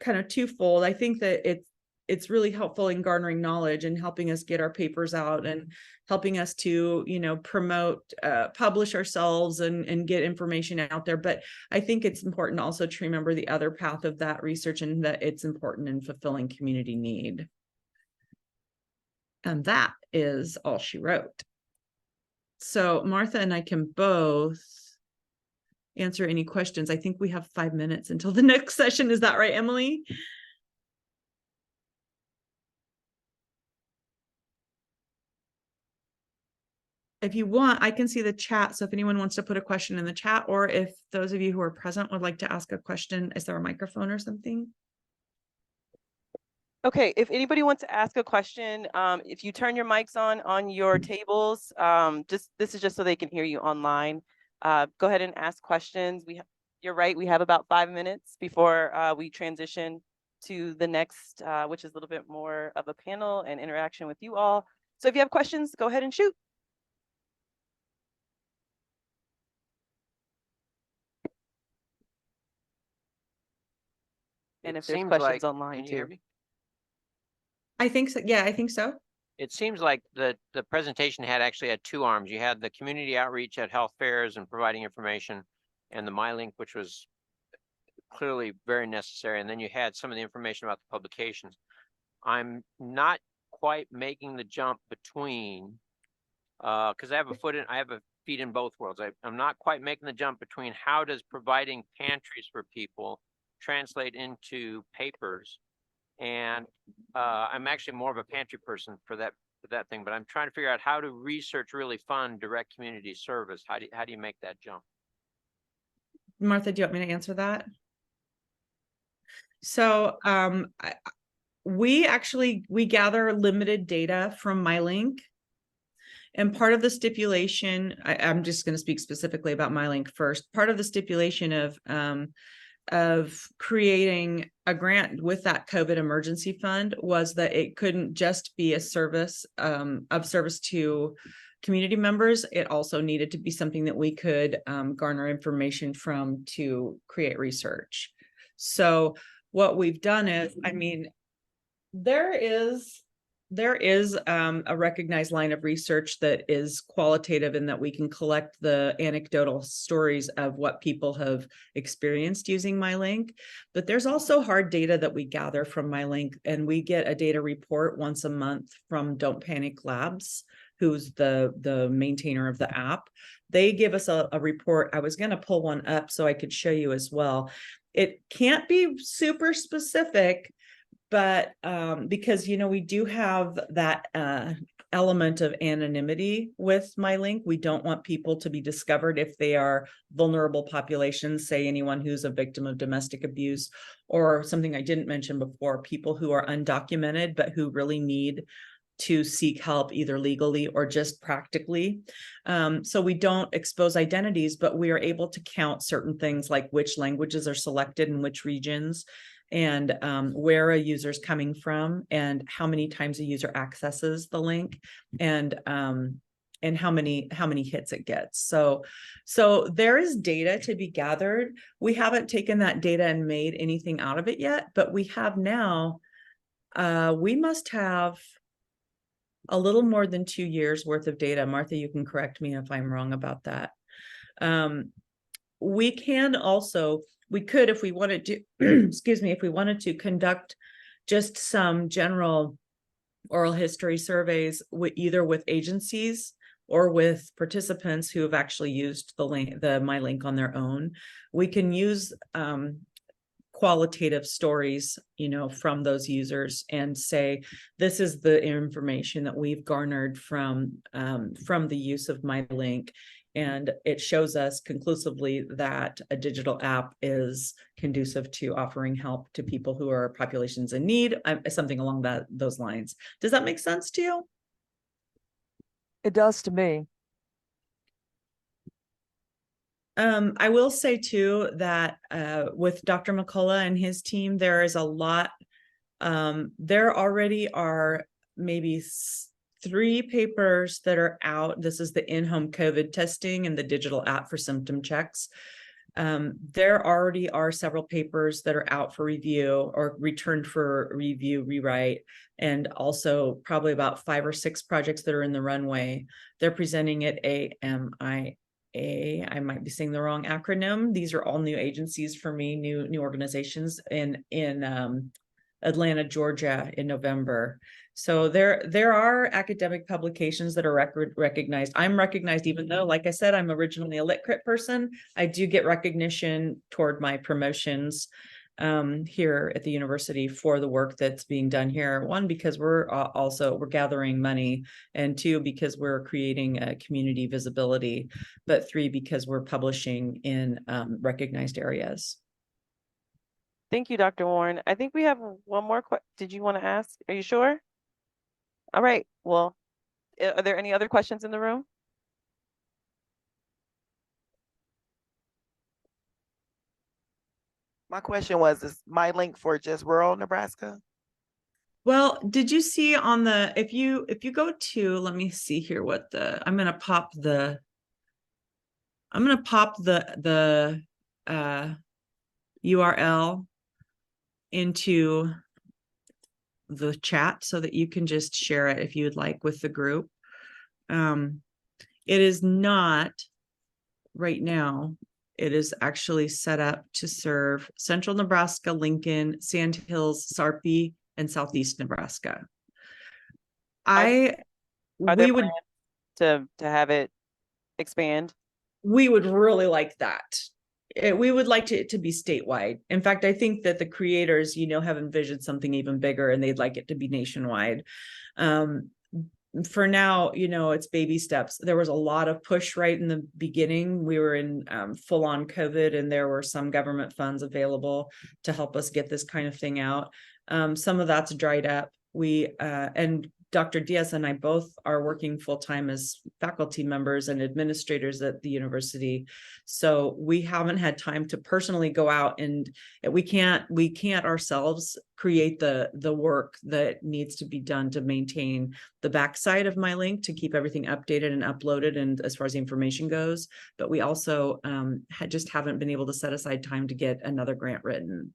kind of twofold. I think that it's really helpful in garnering knowledge and helping us get our papers out and helping us to, promote, publish ourselves and get information out there. But I think it's important also to remember the other path of that research and that it's important in fulfilling community need. And that is all she wrote. So Martha and I can both answer any questions. I think we have 5 minutes until the next session. Is that right, Emily? If you want, I can see the chat. So if anyone wants to put a question in the chat, or if those of you who are present would like to ask a question, is there a microphone or something? Okay, if anybody wants to ask a question, if you turn your mics on your tables, this is just so they can hear you online. Go ahead and ask questions. You're right, we have about 5 minutes before we transition to the next, which is a little bit more of a panel and interaction with you all. So if you have questions, go ahead and shoot. And if there's questions online too. I think so. Yeah, I think so. It seems like the presentation had 2 arms. You had the community outreach at health fairs and providing information, and the MyLink, which was clearly very necessary. And then you had some of the information about the publications. I'm not quite making the jump between, because I have a feet in both worlds. I'm not quite making the jump between how does providing pantries for people translate into papers. And I'm actually more of a pantry person for that that thing, but I'm trying to figure out how to research really fund direct community service. How do you make that jump? Martha, do you want me to answer that? So we gather limited data from MyLink. And part of the stipulation, I'm just going to speak specifically about MyLink first. Part of the stipulation of creating a grant with that COVID emergency fund was that it couldn't just be a service of service to community members. It also needed to be something that we could garner information from to create research. So what we've done is, I mean, there is a recognized line of research that is qualitative in that we can collect the anecdotal stories of what people have experienced using MyLink, but there's also hard data that we gather from MyLink, and we get a data report once a month from Don't Panic Labs, who's the maintainer of the app. They give us a report. I was going to pull one up so I could show you as well. It can't be super specific, but because, you know, we do have that element of anonymity with MyLink. We don't want people to be discovered if they are vulnerable populations, say anyone who's a victim of domestic abuse, or something I didn't mention before, people who are undocumented, but who really need to seek help either legally or just practically. So we don't expose identities, but we are able to count certain things like which languages are selected in which regions, and where a user is coming from, and how many times a user accesses the link, and how many hits it gets. So there is data to be gathered. We haven't taken that data and made anything out of it yet, but we have now. We must have a little more than 2 years worth of data. Martha, you can correct me if I'm wrong about that. We could, if we wanted to, excuse me, if we wanted to conduct just some general oral history surveys either with agencies or with participants who have actually used the MyLink on their own. We can use qualitative stories, you know, from those users and say, this is the information that we've garnered from the use of MyLink. And it shows us conclusively that a digital app is conducive to offering help to people who are populations in need, something along those lines. Does that make sense to you? It does to me. I will say too that with Dr. McCullough and his team, there is a lot. There already are maybe 3 papers that are out. This is the in-home COVID testing and the digital app for symptom checks. There already are several papers that are out for review or returned for review, rewrite, and also probably about 5 or 6 projects that are in the runway. They're presenting at AMIA. I might be saying the wrong acronym. These are all new agencies for me, new organizations in Atlanta, Georgia in November. So there are academic publications that are recognized. I'm recognized, even though, like I said, I'm originally a Lit Crit person. I do get recognition toward my promotions here at the university for the work that's being done here. 1, because we're gathering money, and 2, because we're creating a community visibility, but 3, because we're publishing in recognized areas. Thank you, Dr. Warren. I think we have one more question. Did you want to ask? Are you sure? All right. Well, are there any other questions in the room? My question was, is MyLink for just rural Nebraska? Well, did you see on the, if you go to, let me see here what I'm going to pop the URL into the chat so that you can just share it if you would like with the group. It is not right now. It is actually set up to serve Central Nebraska, Lincoln, Sandhills, Sarpy, and Southeast Nebraska. Are there plans to have it expand? We would really like that. We would like it to be statewide. In fact, I think that the creators, you know, have envisioned something even bigger, and they'd like it to be nationwide. for now, you know, it's baby steps. There was a lot of push right in the beginning. We were in full on COVID, and there were some government funds available to help us get this kind of thing out. Some of that's dried up. And Dr. Diaz and I both are working full time as faculty members and administrators at the university. So we haven't had time to personally go out, and we can't ourselves create the work that needs to be done to maintain the backside of MyLink, to keep everything updated and uploaded, and as far as the information goes. But we also just haven't been able to set aside time to get another grant written.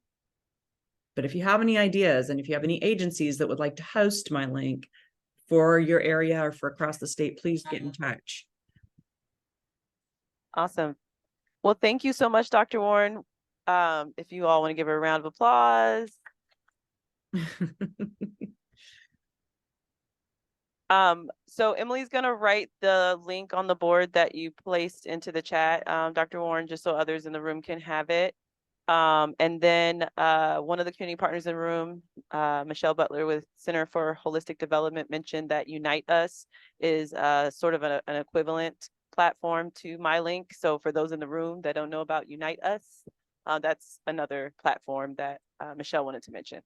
But if you have any ideas, and if you have any agencies that would like to host MyLink for your area or for across the state, please get in touch. Awesome. Well, thank you so much, Dr. Warren. If you all want to give her a round of applause. So Emily's going to write the link on the board that you placed into the chat, Dr. Warren, just so others in the room can have it. And then one of the community partners in the room, Michelle Butler with Center for Holistic Development, mentioned that Unite Us is sort of an equivalent platform to MyLink. So for those in the room that don't know about Unite Us, that's another platform that Michelle wanted to mention.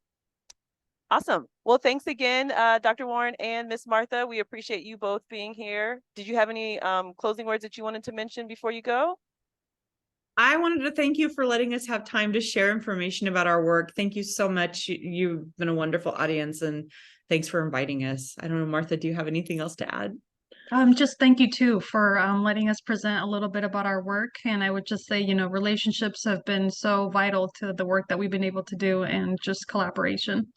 Awesome. Well, thanks again, Dr. Warren and Miss Martha. We appreciate you both being here. Did you have any closing words that you wanted to mention before you go? I wanted to thank you for letting us have time to share information about our work. Thank you so much. You've been a wonderful audience, and thanks for inviting us. I don't know, Martha, do you have anything else to add? Just thank you too for letting us present a little bit about our work. And I would just say, you know, relationships have been so vital to the work that we've been able to do, and just collaboration.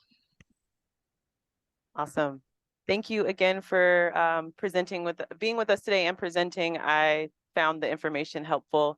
Awesome. Thank you again for being with us today and presenting. I found the information helpful.